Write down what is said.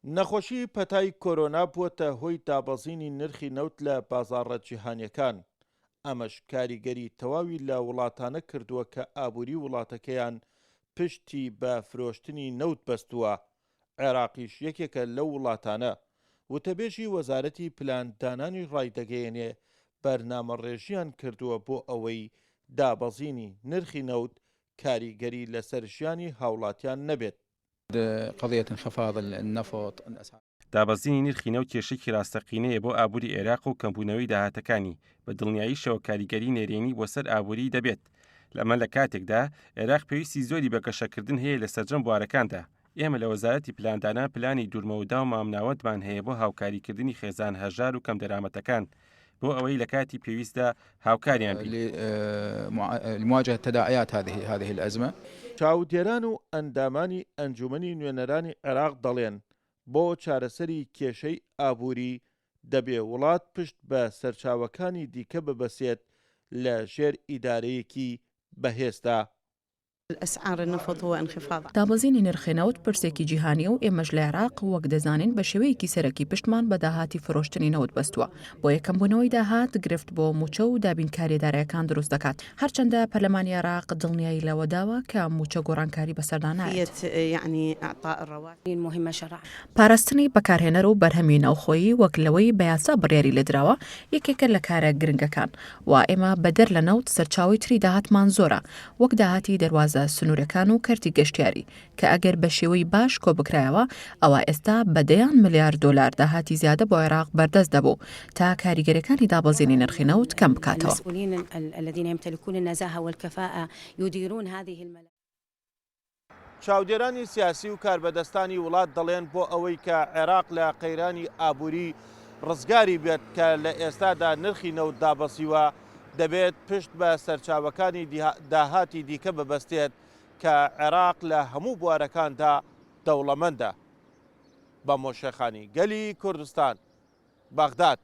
نەخۆشی پەتای کۆرۆنا بووەتە هۆی دابەزینی نرخی نەوت لە بازاڕە جیهانیەکان. ئەمەش کاریگەری تەواوی لە وڵاتانە کردووە کە ئابووری وڵاتەکەیان پشتی بە فرۆشتنی نەوت بەستووە. عێراقیش یەکێکە لەو وڵاتانە. وتەبێژی وەزارەتی پلاندانانی ڕایدەگەیەنێ بەرنامەڕێژیان کردووە بۆ ئەوەی دابەزینی نرخی نەوت کاریگەری لەسەر ژیانی هاوڵاتیان نەبێت. قضية انخفاض النفط الأسعار دابەزینی نرخی نەوت کێشەی ڕاستەقینەیە بۆ ئابووری عێراق و کەمبوونەوەی داهاتەکانی بە دڵنیاییشەوە کاریگەری نێرێنی بۆ سەر ئابووری دەبێت. لەمە لە کاتێکدا عێراق پێویستی زۆری بە گەشەکردن هەیە لە سەرجەم بوارەکاندا. ئێمە لە وەزارەتی پلاندانان پلانی دوورمەوەدا و مامناوەندمان هەیە بۆ هاوکاریکردنی خێزان هەژار و کەم دەرامەتەکان بۆ ئەوەی لە کاتی پێویستدا هاوکاریان لمواجهة تداعيات هذه الأزمة. چاودێران و ئەندامانی ئەنجومەنی نوێنەرانی عێراق دەڵێن بۆ چارەسەری کێشەی ئابووری دەبێ وڵات پشت بە سەرچاوەکانی دیکە ببەسێت لە ژێر ئیدارەیەکی بەهێزدا. الأسعار النفط هو انخفاض. دابەزینی نرخی نەوت پرسێکی جیهانی و ئێمەش لە عێراق وەک دەزانین بە شێوەیەکی سەرەکی پشتمان بە داهاتی فرۆشتنی نەوت بەستووە. بۆ یەکەمبوونەوەی داهات گرفت بۆ موچە و دابینکاری دارایەکان دروست دەکات. هەرچەندە پەرلەمانی عێراق دڵنیایی لەوە داوە کە موچە گۆڕانکاری بەسەردا نایێت. يعني إعطاء الرواتب مهمة شرعا. پاراستنی بەکارهێنەر و بەرهەمی ناوخۆیی وەک لەوەی بە یاسا بڕیاری لێدراوە یەکێکە لە کارە گرنگەکان و ئێمە بەدەر لە نەوت سەرچاوی تری داهاتمان زۆرە وەک داهاتی دەواازە سنوورەکان و کەرتی گەشتیاری کە ئەگەر بە شێوەی باش کۆبکرایەوە ئەوە ئێستا بە دەیان ملیار دۆلار داهاتی زیادە بۆ عێراق بەردەست دەبوو تا کاریگەرەکانی دابەزینی نرخی نەوت کەم بکاتەوە. المسؤولين الذين يمتلكون النزاهة والكفاءة يديرون هذه الملاعب. چاودێرانی سیاسی و کاربەدەستانی وڵات دەڵێن بۆ ئەوەی کە عێراق لە قەیرانی ئابووری ڕزگاری بێت کە لە ئێستادا نرخی نەوت دابەسیوە دەبێت پشت بە سەرچاوەکانی داهاتی دیکە ببەستێت کە عێراق لە هەموو بوارەکاندا دەوڵەمەندە. بە مۆشەخانی گەلی کوردستان، بەغداد.